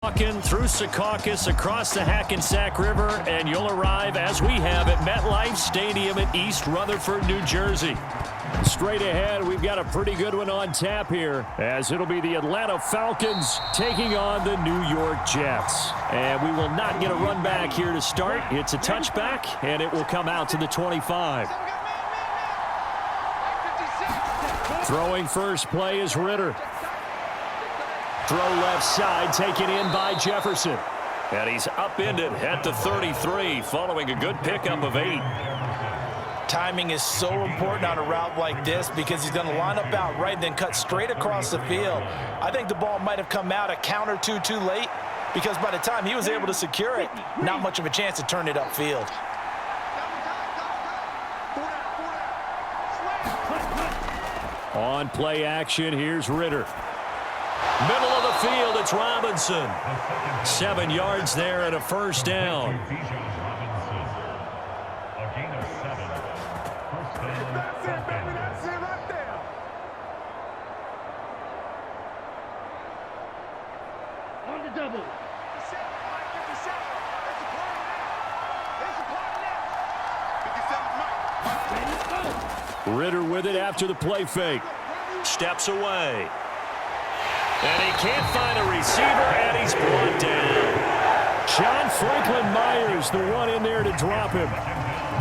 Walking through Secaucus across the Hackensack River, and you'll arrive, as we have, at MetLife Stadium in East Rutherford, New Jersey. Straight ahead, we've got a pretty good one on tap here, as it'll be the Atlanta Falcons taking on the New York Jets. And we will not get a run back here to start. It's a touchback, and it will come out to the 25. Throwing first play is Ritter. Throw left side, taken in by Jefferson. And he's upended at the 33, following a good pickup of 8. Timing is so important on a route like this because he's going to line up out right and then cut straight across the field. I think the ball might have come out a count or two too late because by the time he was able to secure it, not much of a chance to turn it upfield. On play action, here's Ritter. Middle of the field, it's Robinson. 7 yards there and a first down. On the double. Ritter with it after the play fake. Steps away. And he can't find a receiver, and he's brought down. John Franklin Myers, the one in there to drop him.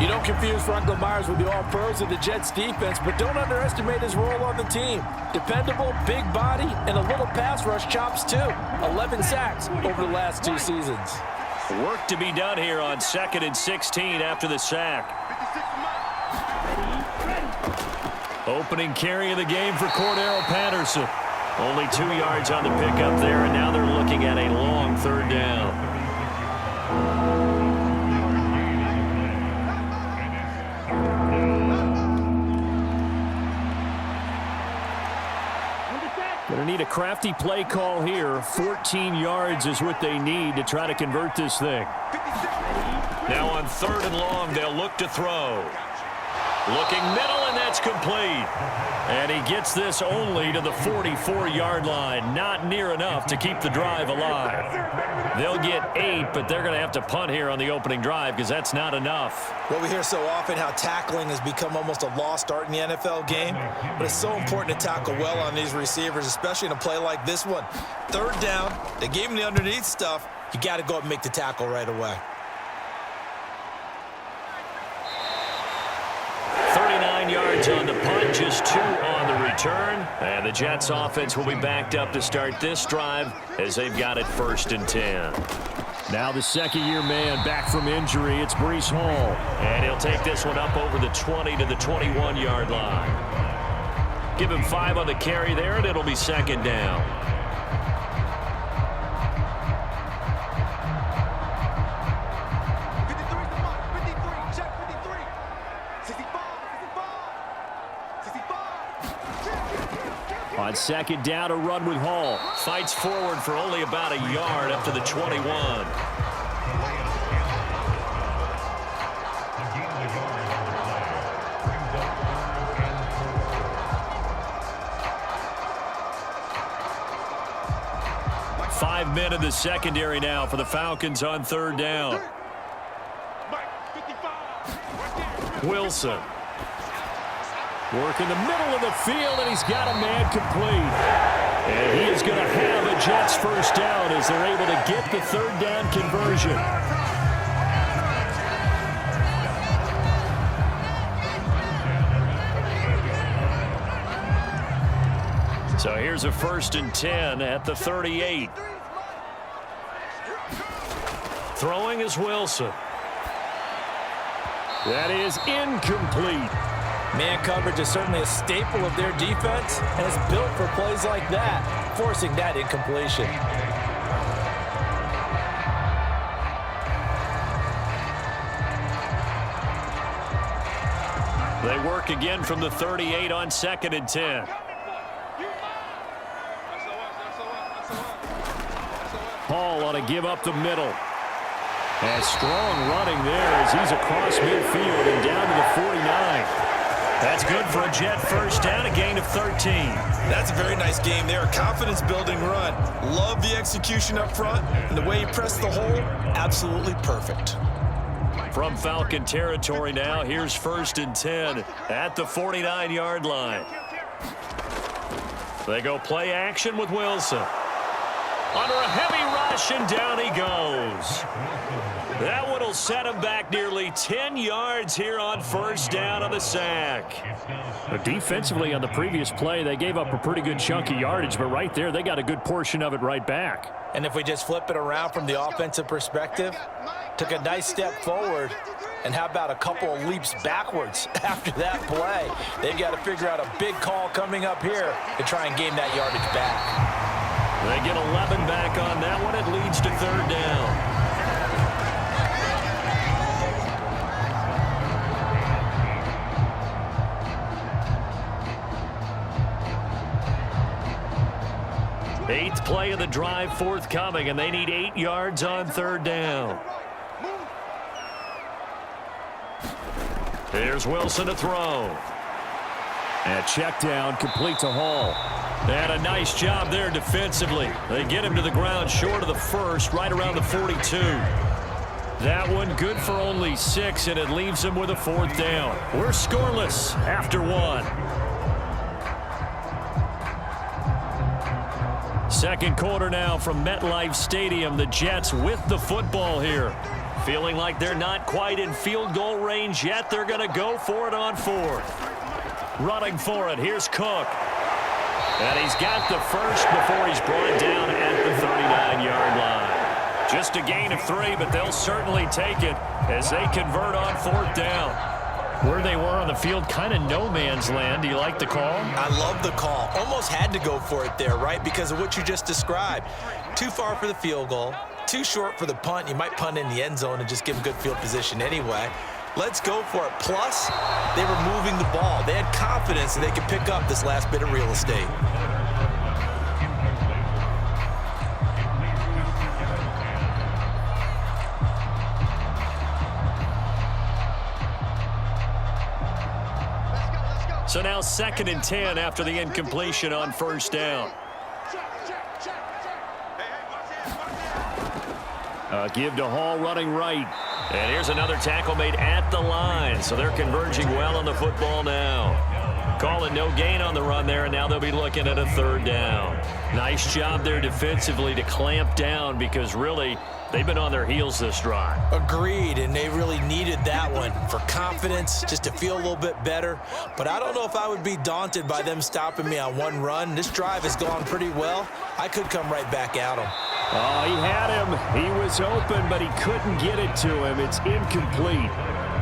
You don't confuse Franklin Myers with the All-Pros of the Jets defense, but don't underestimate his role on the team. Dependable, big body, and a little pass rush chops too. 11 sacks over the last 2 seasons. Work to be done here on 2nd and 16 after the sack. Opening carry of the game for Cordero Patterson. Only 2 yards on the pickup there, and now they're looking at a long 3rd down. Going to need a crafty play call here. 14 yards is what they need to try to convert this thing. Now on 3rd and long, they'll look to throw. Looking middle, and that's complete. And he gets this only to the 44-yard line. Not near enough to keep the drive alive. They'll get 8, but they're going to have to punt here on the opening drive because that's not enough. Well, we hear so often how tackling has become almost a lost art in the NFL game. But it's so important to tackle well on these receivers, especially in a play like this one. 3rd down, they gave him the underneath stuff. You got to go up and make the tackle right away. 39 yards on the punt, just 2 on the return. And the Jets offense will be backed up to start this drive as they've got it 1st and 10. Now the second-year man back from injury. It's Breece Hall. And he'll take this one up over the 20 to the 21-yard line. Give him 5 on the carry there, and it'll be 2nd down. On 2nd down, a run with Hall. Fights forward for only about a yard up to the 21. Five men in the secondary now for the Falcons on 3rd down. Wilson. Work in the middle of the field, and he's got a man complete. And he is going to have a Jets 1st down as they're able to get the 3rd down conversion. So here's a 1st and 10 at the 38. Throwing is Wilson. That is incomplete. Man coverage is certainly a staple of their defense, and it's built for plays like that, forcing that incompletion. They work again from the 38 on 2nd and 10. Hall ought to give up the middle. And strong running there as he's across midfield and down to the 49. That's good for a Jet first down, a gain of 13. That's a very nice game there. Confidence-building run. Love the execution up front, and the way he pressed the hole, absolutely perfect. From Falcon territory now, here's 1st and 10 at the 49-yard line. They go play action with Wilson. Under a heavy rush, and down he goes. That one will set him back nearly 10 yards here on 1st down on the sack. But defensively on the previous play, they gave up a pretty good chunk of yardage, but right there, they got a good portion of it right back. And if we just flip it around from the offensive perspective, took a nice step forward, and how about a couple of leaps backwards after that play? They've got to figure out a big call coming up here to try and gain that yardage back. They get 11 back on that one. It leads to 3rd down. Eighth play of the drive forthcoming, and they need 8 yards on 3rd down. Here's Wilson to throw. And a check down, complete to Hall. And a nice job there defensively. They get him to the ground short of the 1st, right around the 42. That one good for only 6, and it leaves him with a 4th down. We're scoreless after 1. Second quarter now from MetLife Stadium. The Jets with the football here. Feeling like they're not quite in field goal range yet. They're going to go for it on 4th. Running for it. Here's Cook. And he's got the first before he's brought down at the 39-yard line. Just a gain of 3, but they'll certainly take it as they convert on 4th down. Where they were on the field, kind of no man's land. Do you like the call? I love the call. Almost had to go for it there, right, because of what you just described. Too far for the field goal, too short for the punt. You might punt in the end zone and just give them good field position anyway. Let's go for it. Plus, they were moving the ball. They had confidence that they could pick up this last bit of real estate. So now 2nd and 10 after the incompletion on 1st down. Give to Hall running right. And here's another tackle made at the line. So they're converging well on the football now. Calling no gain on the run there, and now they'll be looking at a 3rd down. Nice job there defensively to clamp down because really they've been on their heels this drive. Agreed, and they really needed that one for confidence, just to feel a little bit better. But I don't know if I would be daunted by them stopping me on one run. This drive has gone pretty well. I could come right back at them. Oh, he had him. He was open, but he couldn't get it to him. It's incomplete.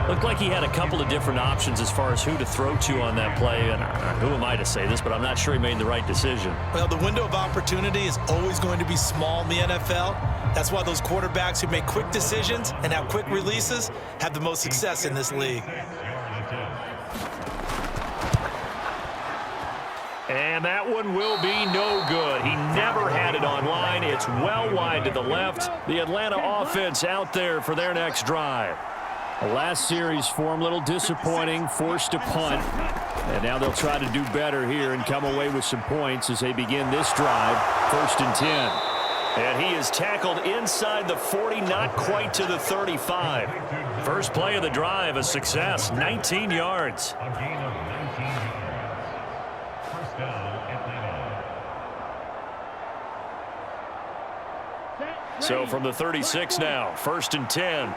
Looked like he had a couple of different options as far as who to throw to on that play. And who am I to say this, but I'm not sure he made the right decision. Well, the window of opportunity is always going to be small in the NFL. That's why those quarterbacks who make quick decisions and have quick releases have the most success in this league. And that one will be no good. He never had it on line. It's well wide to the left. The Atlanta offense out there for their next drive. The last series for him, a little disappointing, forced to punt. And now they'll try to do better here and come away with some points as they begin this drive, 1st and 10. And he is tackled inside the 40, not quite to the 35. First play of the drive, a success, 19 yards. So from the 36 now, 1st and 10.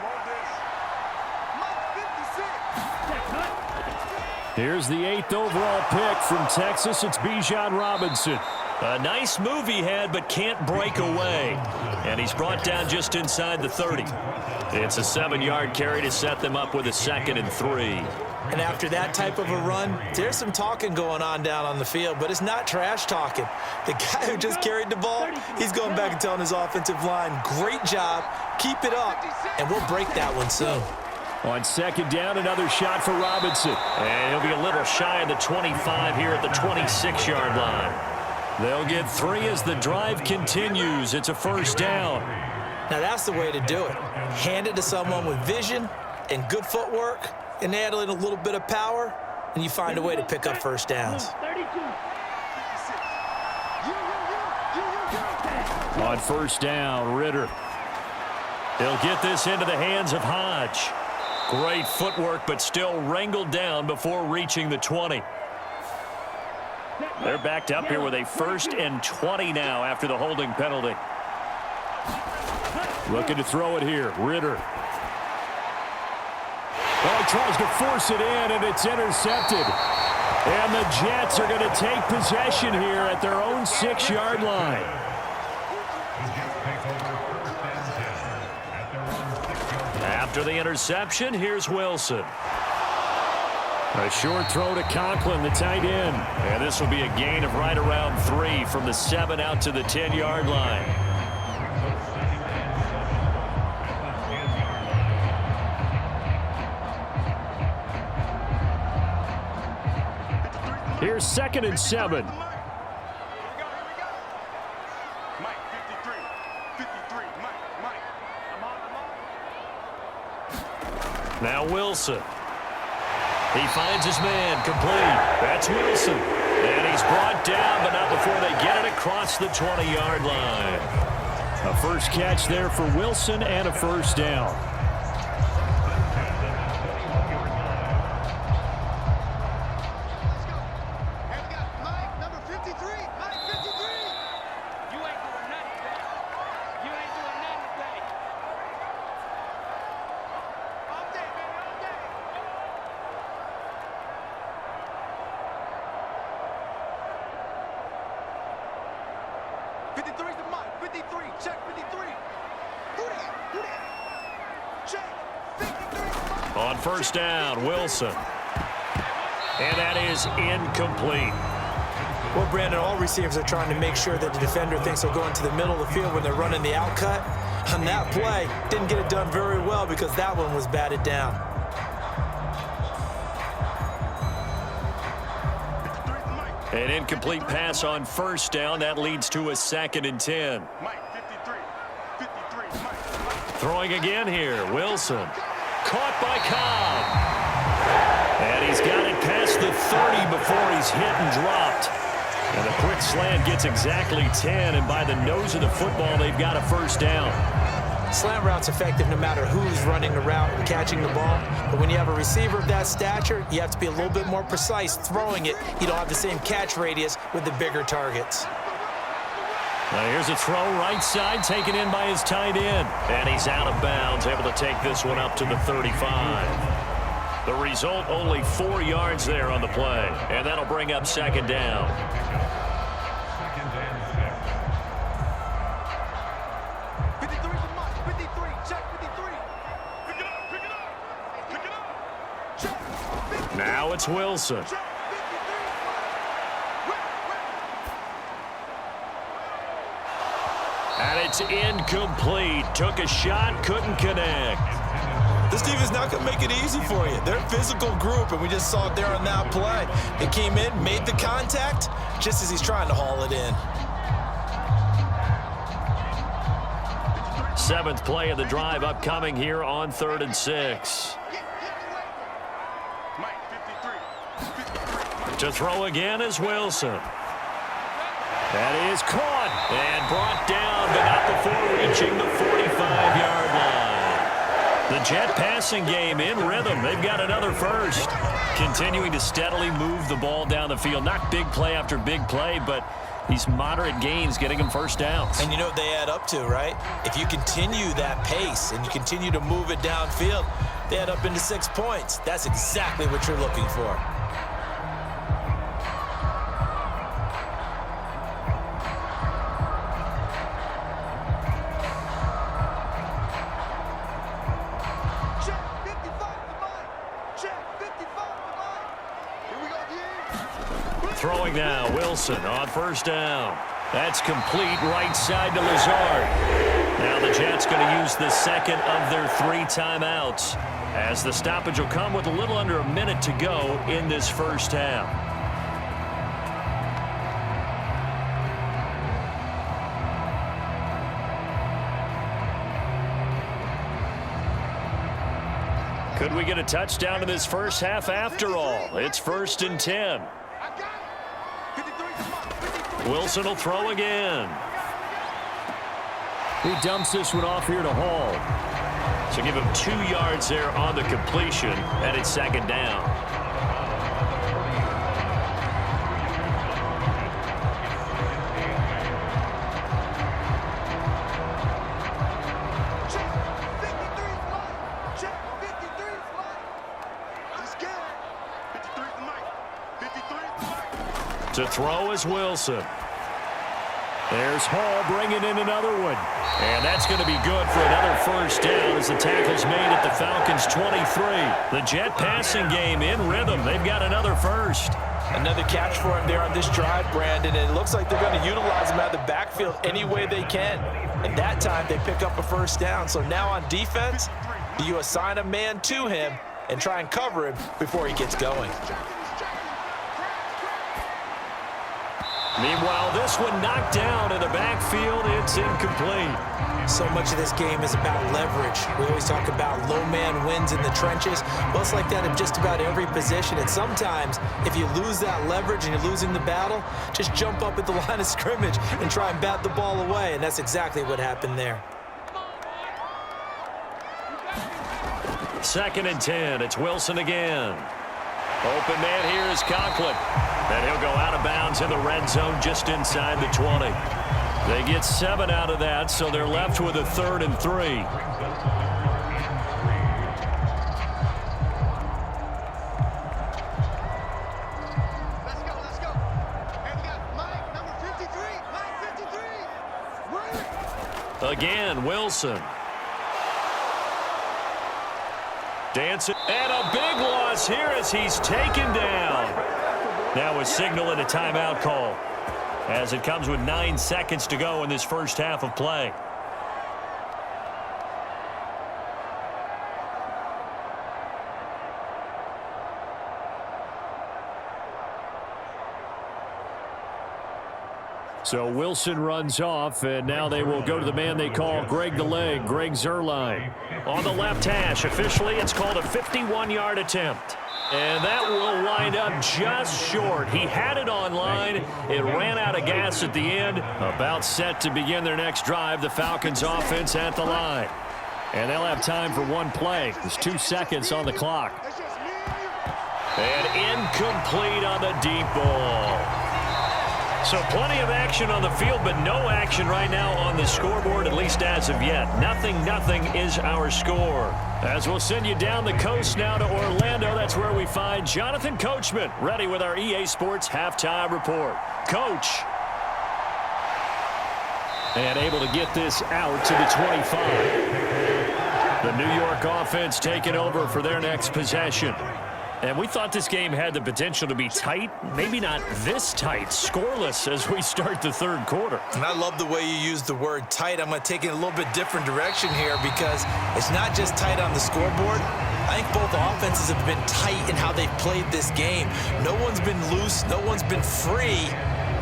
Here's the 8th overall pick from Texas. It's Bijan Robinson. A nice move he had, but can't break away. And he's brought down just inside the 30. It's a 7-yard carry to set them up with a 2nd and 3. And after that type of a run, there's some talking going on down on the field, but it's not trash talking. The guy who just carried the ball, he's going back and telling his offensive line, great job, keep it up, and we'll break that one soon. On 2nd down, another shot for Robinson. And he'll be a little shy of the 25 here at the 26-yard line. They'll get 3 as the drive continues. It's a 1st down. Now that's the way to do it. Hand it to someone with vision and good footwork and add in a little bit of power. and you find a way to pick up first downs. 32. On first down, Ritter. He'll get this into the hands of Hodge. Great footwork, but still wrangled down before reaching the 20. They're backed up here with a 1st and 20 now after the holding penalty. Looking to throw it here, Ritter. Oh, he tries to force it in, and it's intercepted. And the Jets are going to take possession here at their own 6-yard line. After the interception, here's Wilson. A short throw to Conklin, the tight end. And this will be a gain of right around 3 from the 7 out to the 10-yard line. Here's 2nd and 7. Now Wilson. He finds his man, complete. That's Wilson. And he's brought down, but not before they get it across the 20-yard line. A first catch there for Wilson and a first down. On first down, Wilson. And that is incomplete. Well, Brandon, all receivers are trying to make sure that the defender thinks they'll go into the middle of the field when they're running the out cut. On that play, didn't get it done very well because that one was batted down. An incomplete pass on first down. That leads to a 2nd and 10. Throwing again here, Wilson. Caught by Cobb. And he's got it past the 30 before he's hit and dropped. And a quick slant gets exactly 10, and by the nose of the football, they've got a first down. Slant route's effective no matter who's running the route and catching the ball. But when you have a receiver of that stature, you have to be a little bit more precise throwing it. You don't have the same catch radius with the bigger targets. Now here's a throw right side taken in by his tight end. And he's out of bounds, able to take this one up to the 35. The result, only 4 yards there on the play. And that'll bring up 2nd down. Now it's Wilson. And it's incomplete. Took a shot, couldn't connect. This team is not going to make it easy for you. They're a physical group, and we just saw it there on that play. They came in, made the contact, just as he's trying to haul it in. 7th play of the drive upcoming here on 3rd and 6. To throw again is Wilson. That is caught and brought down, but not before reaching the 45-yard line. The Jet passing game in rhythm. They've got another first. Continuing to steadily move the ball down the field. Not big play after big play, but these moderate gains getting them first downs. And you know what they add up to, right? If you continue that pace and you continue to move it downfield, they add up into 6 points. That's exactly what you're looking for. Throwing now, Wilson on first down. That's complete right side to Lazard. Now the Jets going to use the 2nd of their 3 timeouts, as the stoppage will come with a little under a minute to go in this first half. Could we get a touchdown in this first half after all? It's 1st and 10. Wilson will throw again. He dumps this one off here to Hall. So give him 2 yards there on the completion, and it's 2nd down. To throw is Wilson. There's Hall bringing in another one. And that's going to be good for another first down as the tackle's made at the Falcons' 23. The Jet passing game in rhythm. They've got another first. Another catch for him there on this drive, Brandon. And it looks like they're going to utilize him out of the backfield any way they can. And that time they pick up a first down. So now on defense, do you assign a man to him and try and cover him before he gets going? Meanwhile, this one knocked down in the backfield. It's incomplete. So much of this game is about leverage. We always talk about low man wins in the trenches. Well, it's like that in just about every position. And sometimes, if you lose that leverage and you're losing the battle, just jump up at the line of scrimmage and try and bat the ball away. And that's exactly what happened there. 2nd and 10. It's Wilson again. Open man here is Conklin. And he'll go out of bounds in the red zone just inside the 20. They get 7 out of that, so they're left with a 3rd and 3. Let's go. And we got Mike, number 53. Mike 53. Again, Wilson. Dancing. And a big loss here as he's taken down. Now a signal and a timeout call as it comes with 9 seconds to go in this first half of play. So Wilson runs off, and now they will go to the man they call Greg the Leg, Greg Zuerlein. On the left hash, officially it's called a 51-yard attempt. And that will wind up just short. He had it on line. It ran out of gas at the end. About set to begin their next drive, the Falcons offense at the line. And they'll have time for one play. There's 2 seconds on the clock. And incomplete on the deep ball. So plenty of action on the field, but no action right now on the scoreboard, at least as of yet. 0-0 is our score. As we'll send you down the coast now to Orlando, that's where we find Jonathan Coachman, ready with our EA Sports halftime report. Coach. And able to get this out to the 25. The New York offense taking over for their next possession. And we thought this game had the potential to be tight, maybe not this tight, scoreless as we start the 3rd quarter. And I love the way you use the word tight. I'm going to take it a little bit different direction here because it's not just tight on the scoreboard. I think both offenses have been tight in how they've played this game. No one's been loose. No one's been free.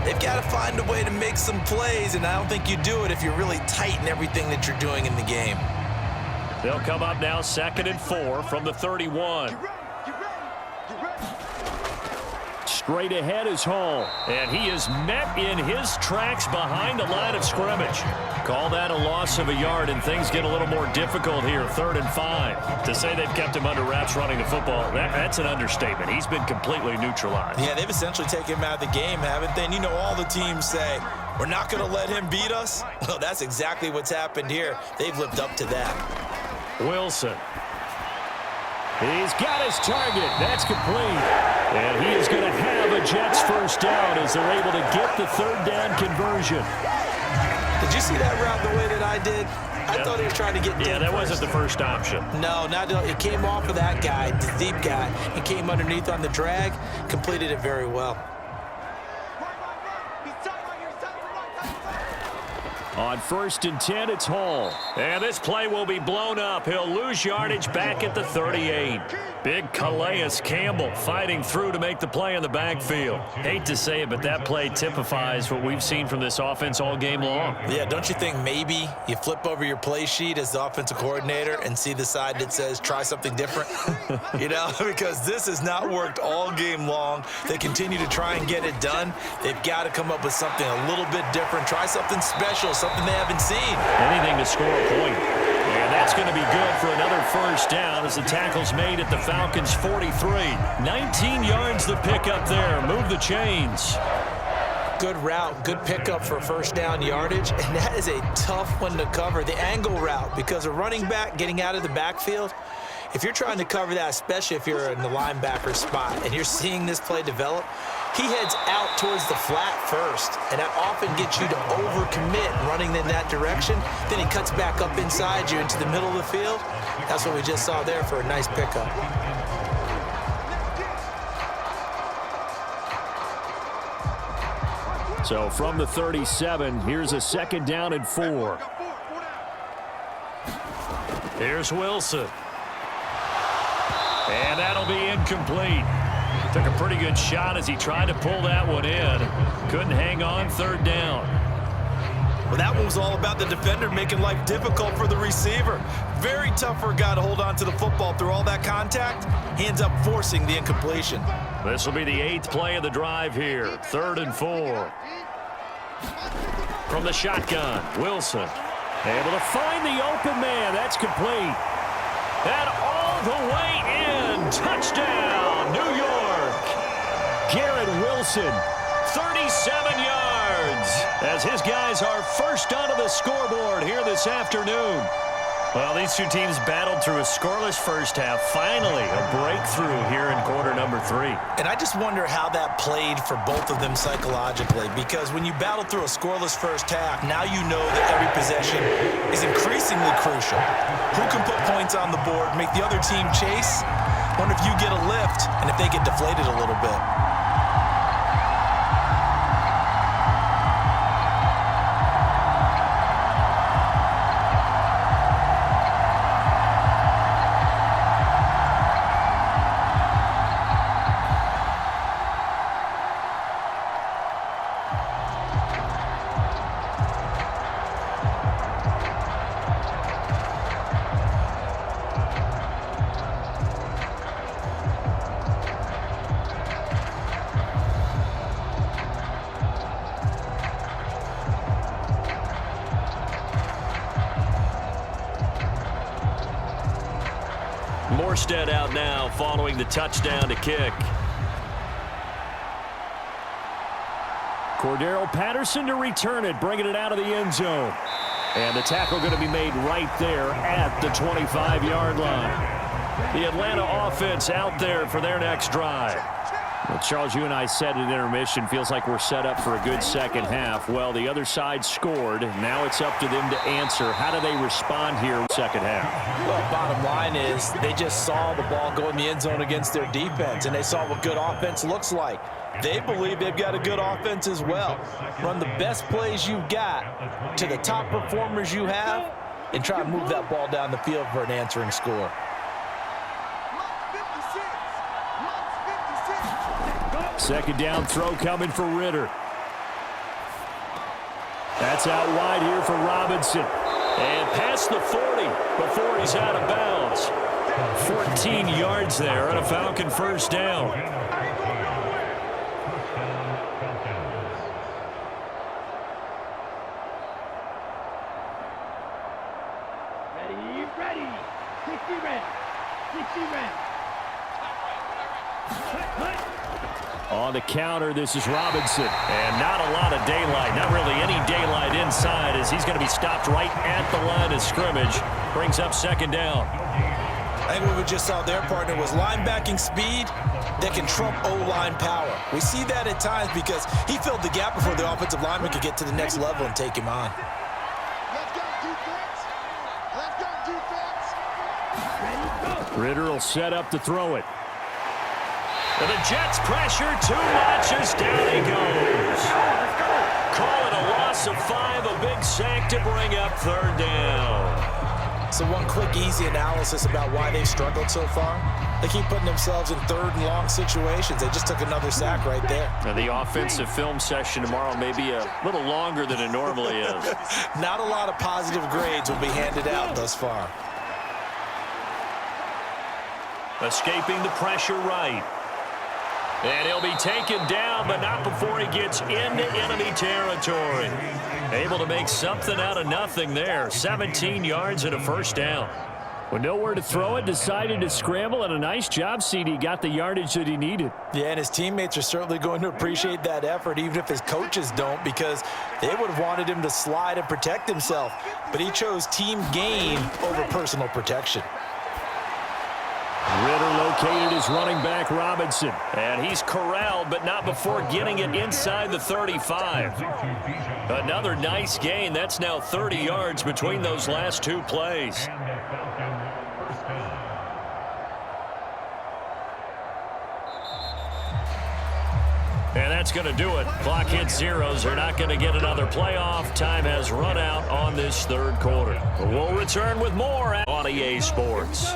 They've got to find a way to make some plays, and I don't think you do it if you're really tight in everything that you're doing in the game. They'll come up now 2nd and 4 from the 31. Straight ahead is Hall. And he is met in his tracks behind the line of scrimmage. Call that a loss of a yard, and things get a little more difficult here, 3rd and 5. To say they've kept him under wraps running the football, that's an understatement. He's been completely neutralized. Yeah, they've essentially taken him out of the game, haven't they? And you know, all the teams say, we're not going to let him beat us. Well, that's exactly what's happened here. They've lived up to that. Wilson. He's got his target. That's complete. And he is going to have a Jets first down as they're able to get the 3rd down conversion. Did you see that route the way that I did? I thought he was trying to get that first. wasn't the first option. No, it came off of that guy, the deep guy, and came underneath on the drag, completed it very well. On 1st and 10, it's Hall. And this play will be blown up. He'll lose yardage back at the 38. Big Calais Campbell fighting through to make the play in the backfield. Hate to say it, but that play typifies what we've seen from this offense all game long. Yeah, don't you think maybe you flip over your play sheet as the offensive coordinator and see the side that says try something different? You know, because this has not worked all game long. They continue to try and get it done. They've got to come up with something a little bit different. Try something special, something they haven't seen. Anything to score a point. And that's going to be good for another first down as the tackle's made at the Falcons' 43. 19 yards the pick up there. Move the chains. Good route, good pickup for first down yardage, and that is a tough one to cover. The angle route, because a running back getting out of the backfield, if you're trying to cover that, especially if you're in the linebacker spot and you're seeing this play develop, he heads out towards the flat first, and that often gets you to overcommit running in that direction. Then he cuts back up inside you into the middle of the field. That's what we just saw there for a nice pickup. So from the 37, here's a 2nd down and 4. Here's Wilson. And that'll be incomplete. Took a pretty good shot as he tried to pull that one in. Couldn't hang on, 3rd down. Well, that one was all about the defender making life difficult for the receiver. Very tough for a guy to hold on to the football through all that contact. He ends up forcing the incompletion. This will be the 8th play of the drive here. 3rd and 4. From the shotgun, Wilson. Able to find the open man. That's complete. And all the way in. Touchdown, New York. Garrett Wilson. 37 yards as his guys are first onto the scoreboard here this afternoon. Well, these two teams battled through a scoreless first half. Finally, a breakthrough here in quarter number 3. And I just wonder how that played for both of them psychologically, because when you battle through a scoreless first half, now you know that every possession is increasingly crucial. Who can put points on the board, make the other team chase? Wonder if you get a lift and if they get deflated a little bit. Morstead out now following the touchdown to kick. Cordero Patterson to return it, bringing it out of the end zone. And the tackle going to be made right there at the 25-yard line. The Atlanta offense out there for their next drive. Well, Charles, you and I said at intermission, feels like we're set up for a good second half. Well, the other side scored. Now it's up to them to answer. How do they respond here second half? Well, bottom line is they just saw the ball go in the end zone against their defense, and they saw what good offense looks like. They believe they've got a good offense as well. Run the best plays you've got to the top performers you have and try to move that ball down the field for an answering score. Second down throw coming for Ritter. That's out wide here for Robinson. And past the 40 before he's out of bounds. 14 yards there on a Falcon first down. Ready. 60 red. 60 red. On the counter, this is Robinson. And not a lot of daylight, not really any daylight inside as he's going to be stopped right at the line of scrimmage. Brings up second down. I think what we just saw their partner was linebacking speed that can trump O-line power. We see that at times because he filled the gap before the offensive lineman could get to the next level and take him on. Let's go, defense. Let's go, defense. Ritter will set up to throw it. And the Jets pressure too much as down he goes. call it a loss of 5, a big sack to bring up third down. So one quick, easy analysis about why they've struggled so far. They keep putting themselves in third and long situations. They just took another sack right there. And the offensive film session tomorrow may be a little longer than it normally is. Not a lot of positive grades will be handed out thus far. Escaping the pressure right. And he'll be taken down, but not before he gets into enemy territory. Able to make something out of nothing there. 17 yards and a first down. With nowhere to throw it, decided to scramble, and a nice job, CD. Got the yardage that he needed. Yeah, and his teammates are certainly going to appreciate that effort, even if his coaches don't, because they would have wanted him to slide and protect himself. But he chose team gain over personal protection. Ritter located his running back, Robinson. And he's corralled, but not before getting it inside the 35. Another nice gain. That's now 30 yards between those last two plays. And that's going to do it. Clock hits zeros. They're not going to get another playoff. Time has run out on this third quarter. We'll return with more on EA Sports.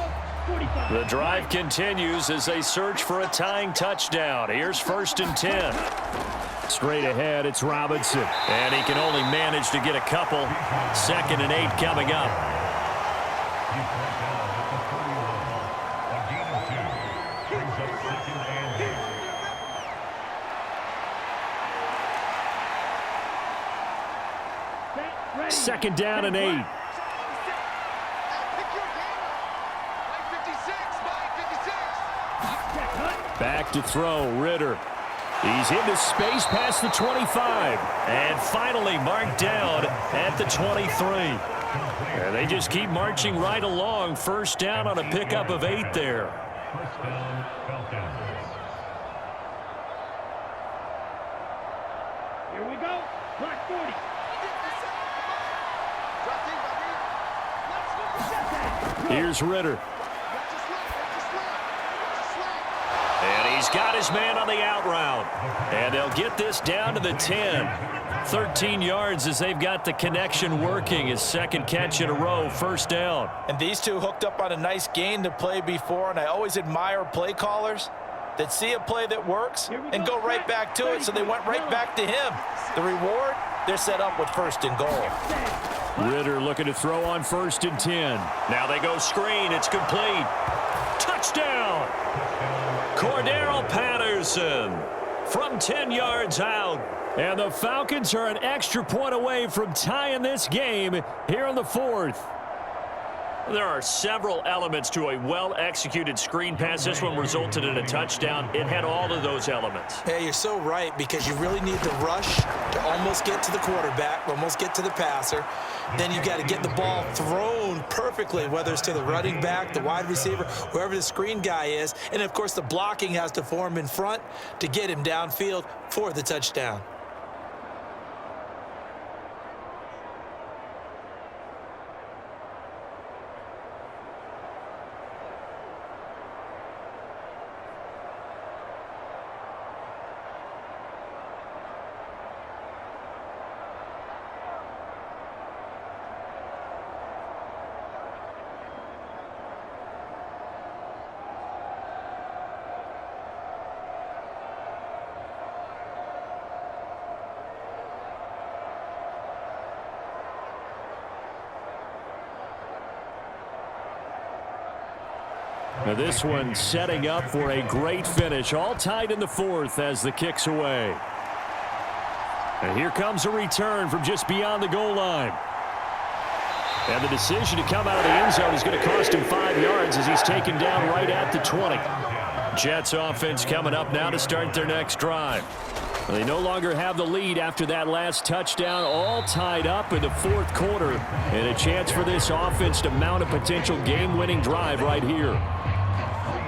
The drive continues as they search for a tying touchdown. Here's 1st and 10. Straight ahead, it's Robinson. And he can only manage to get a couple. 2nd and 8 coming up. Second down and 8. Back to throw, Ritter. He's into space past the 25. And finally marked down at the 23. And they just keep marching right along. First down on a pickup of 8 there. Here we go. Clock 40. Here's Ritter. And he's got his man on the out route. And they'll get this down to the 10. 13 yards as they've got the connection working. His second catch in a row, first down. And these two hooked up on a nice gain to play before, and I always admire play callers that see a play that works and go right back to it, so they went right back to him. The reward, they're set up with 1st and goal. Ritter looking to throw on 1st and 10. Now they go screen. It's complete. Touchdown! Cordero Patterson from 10 yards out. And the Falcons are an extra point away from tying this game here in the 4th. There are several elements to a well-executed screen pass. This one resulted in a touchdown. It had all of those elements. Yeah, you're so right, because you really need the rush to almost get to the quarterback, almost get to the passer. Then you've got to get the ball thrown perfectly, whether it's to the running back, the wide receiver, whoever the screen guy is. And, of course, the blocking has to form in front to get him downfield for the touchdown. Now this one setting up for a great finish. All tied in the 4th as the kick's away. And here comes a return from just beyond the goal line. And the decision to come out of the end zone is going to cost him 5 yards as he's taken down right at the 20. Jets offense coming up now to start their next drive. They no longer have the lead after that last touchdown, all tied up in the 4th quarter. And a chance for this offense to mount a potential game-winning drive right here.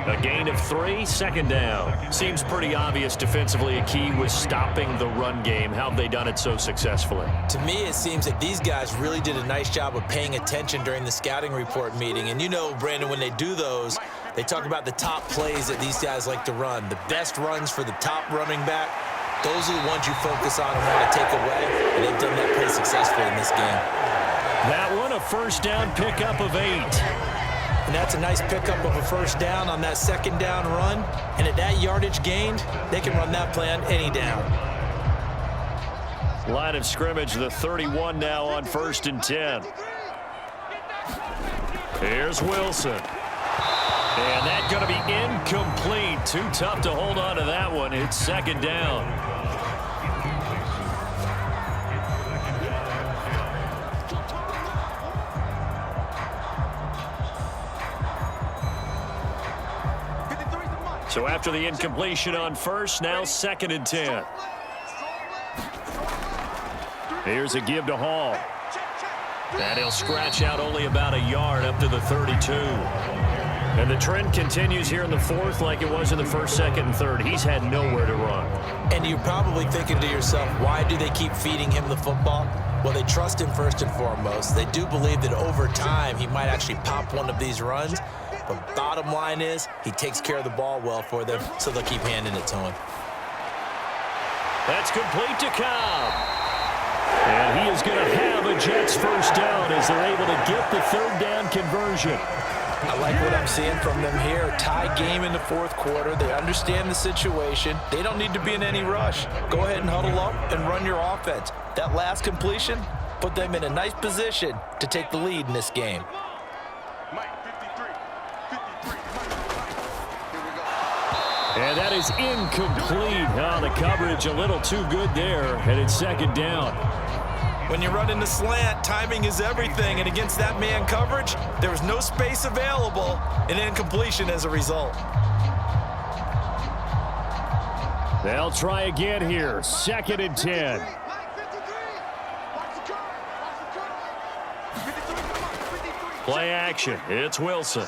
A gain of 3, second down. Seems pretty obvious defensively a key was stopping the run game. How have they done it so successfully? To me, it seems that these guys really did a nice job of paying attention during the scouting report meeting. And you know, Brandon, when they do those, they talk about the top plays that these guys like to run. The best runs for the top running back Those are the ones you focus on and want to take away, and they've done that pretty successfully in this game. That one, a first down pickup of 8. And that's a nice pickup of a first down on that second down run. And at that yardage gained, they can run that play on any down. Line of scrimmage, the 31 now on 1st and 10. Here's Wilson. And that's going to be incomplete. Too tough to hold on to that one. It's 2nd down. So after the incompletion on 1st, now 2nd and 10. Here's a give to Hall. And he'll scratch out only about a yard up to the 32. And the trend continues here in the 4th like it was in the 1st, 2nd, and 3rd. He's had nowhere to run. And you're probably thinking to yourself, why do they keep feeding him the football? Well, they trust him first and foremost. They do believe that over time he might actually pop one of these runs. But bottom line is, he takes care of the ball well for them, so they'll keep handing it to him. That's complete to Cobb. And he is going to have a Jets first down as they're able to get the 3rd down conversion. I like what I'm seeing from them here. Tie game in the 4th quarter. They understand the situation. They don't need to be in any rush. Go ahead and huddle up and run your offense. That last completion put them in a nice position to take the lead in this game. And that is incomplete. Oh, the coverage a little too good there, and it's 2nd down. When you're running the slant, timing is everything, and against that man coverage, there was no space available, and incompletion as a result. They'll try again here, 2nd and 10. Play action, it's Wilson.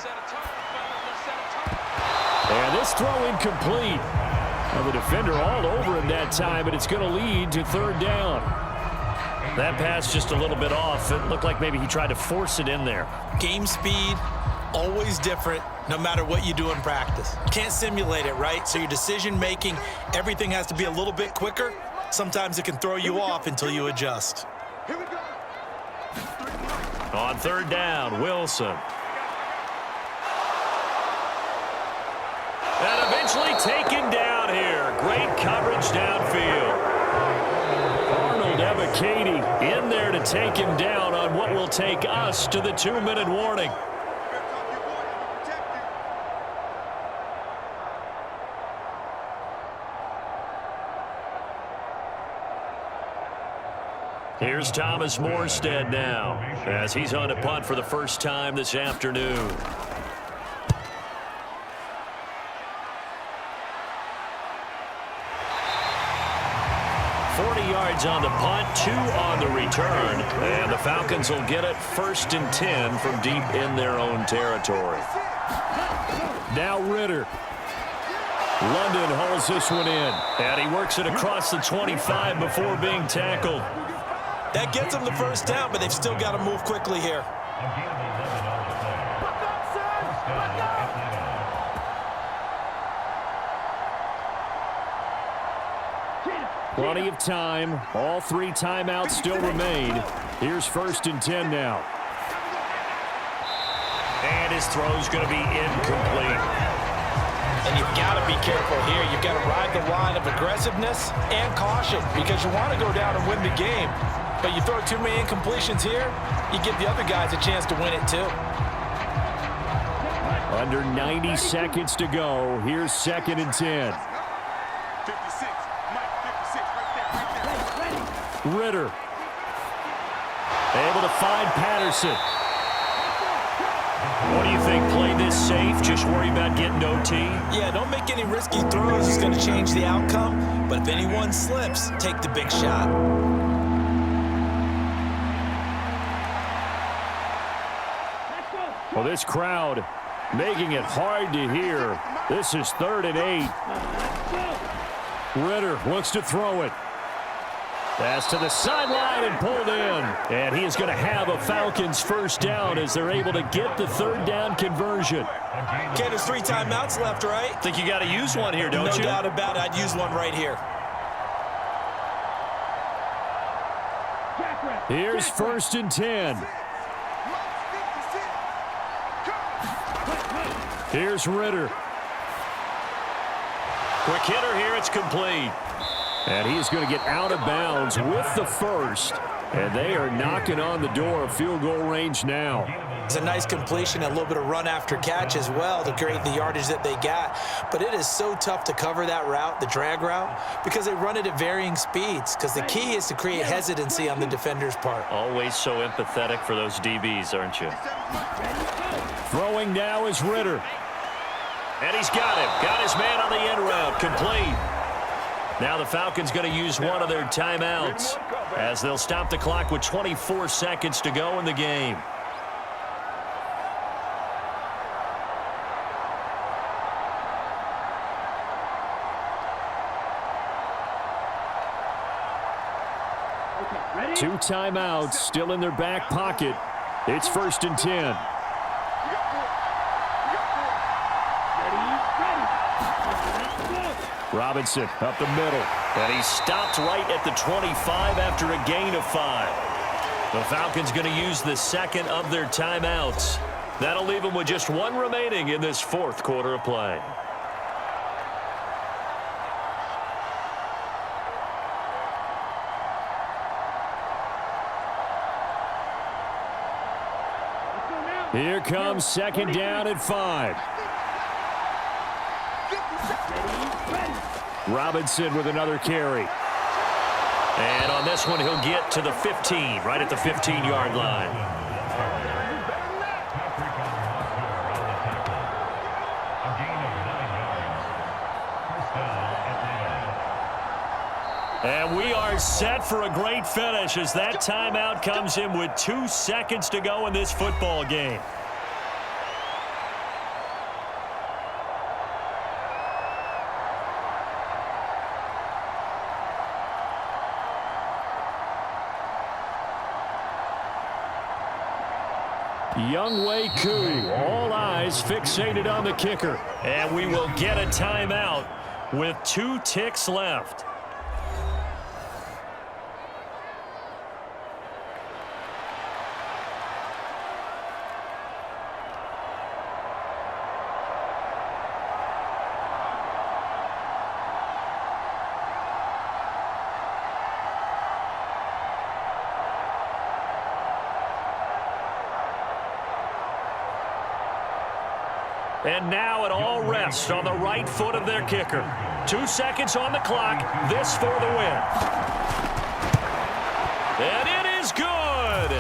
And this throw incomplete. Well, the defender all over him that time, but it's going to lead to 3rd down. That pass just a little bit off. It looked like maybe he tried to force it in there. Game speed, always different, no matter what you do in practice. You can't simulate it, right? So your decision-making, everything has to be a little bit quicker. Sometimes it can throw you off until you adjust. On 3rd down, Wilson. And eventually taken down here. Great coverage downfield. Arnold Ebiketie in there to take him down on what will take us to the 2-minute warning. Here's Thomas Morstead now as he's on a punt for the first time this afternoon. 40 yards on the punt, 2 on the return, and the Falcons will get it 1st and 10 from deep in their own territory. Now Ritter. London hauls this one in, and he works it across the 25 before being tackled. That gets them the first down, but they've still got to move quickly here. Plenty of time. All 3 timeouts still remain. Here's 1st and 10 now. And his throw's going to be incomplete. And you've got to be careful here. You've got to ride the line of aggressiveness and caution because you want to go down and win the game. But you throw too many incompletions here, you give the other guys a chance to win it too. Under 90 seconds to go. Here's 2nd and 10. Ritter. Able to find Patterson. What do you think? Play this safe? Just worry about getting OT? Yeah, don't make any risky throws. It's going to change the outcome. But if anyone slips, take the big shot. Well, this crowd making it hard to hear. This is 3rd and 8. Ritter looks to throw it. Pass to the sideline and pulled in. And he is going to have a Falcons first down as they're able to get the 3rd down conversion. Okay, there's 3 timeouts left, right? Think you got to use one here, don't you? No doubt about it. I'd use one right here. Here's 1st and 10. Here's Ritter. Quick hitter here. It's complete. And he's going to get out of bounds with the first. And they are knocking on the door of field goal range now. It's a nice completion, a little bit of run after catch as well to create the yardage that they got. But it is so tough to cover that route, the drag route, because they run it at varying speeds. Because the key is to create hesitancy on the defender's part. Always so empathetic for those DBs, aren't you? Throwing now is Ritter. And he's got him. Got his man on the end route. Complete. Now the Falcons going to use one of their timeouts as they'll stop the clock with 24 seconds to go in the game. Ready? 2 timeouts still in their back pocket. It's 1st and 10. Robinson up the middle. And he stopped right at the 25 after a gain of 5. The Falcons going to use the second of their timeouts. That'll leave them with just 1 remaining in this 4th quarter of play. Here comes 2nd down at 5. Robinson with another carry. And on this one, he'll get to the 15, right at the 15-yard line. And we are set for a great finish as that timeout comes in with 2 seconds to go in this football game. Younghoe Koo, all eyes fixated on the kicker. And we will get a timeout with 2 ticks left. And now it all rests on the right foot of their kicker. 2 seconds on the clock. This for the win. And it is good.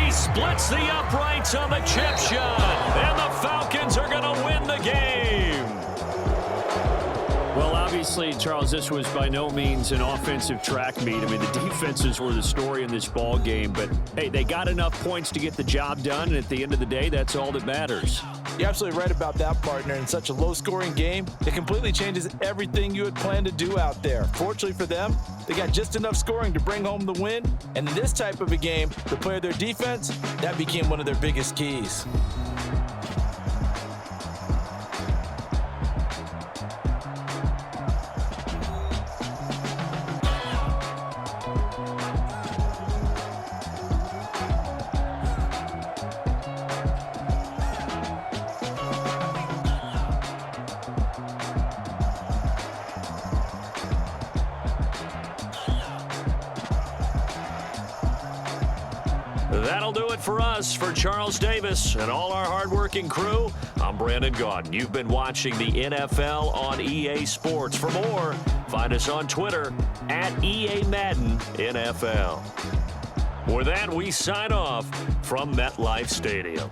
He splits the uprights on the chip shot. And the Falcons are going to win the game. Well, obviously, Charles, this was by no means an offensive track meet. I mean, the defenses were the story in this ball game. But, hey, they got enough points to get the job done. And at the end of the day, that's all that matters. You're absolutely right about that, partner. In such a low-scoring game, it completely changes everything you had planned to do out there. Fortunately for them, they got just enough scoring to bring home the win. And in this type of a game, to play their defense, that became one of their biggest keys. That'll do it for us. For Charles Davis and all our hardworking crew, I'm Brandon Gaudin. You've been watching the NFL on EA Sports. For more, find us on Twitter at EA Madden NFL. For that, we sign off from MetLife Stadium.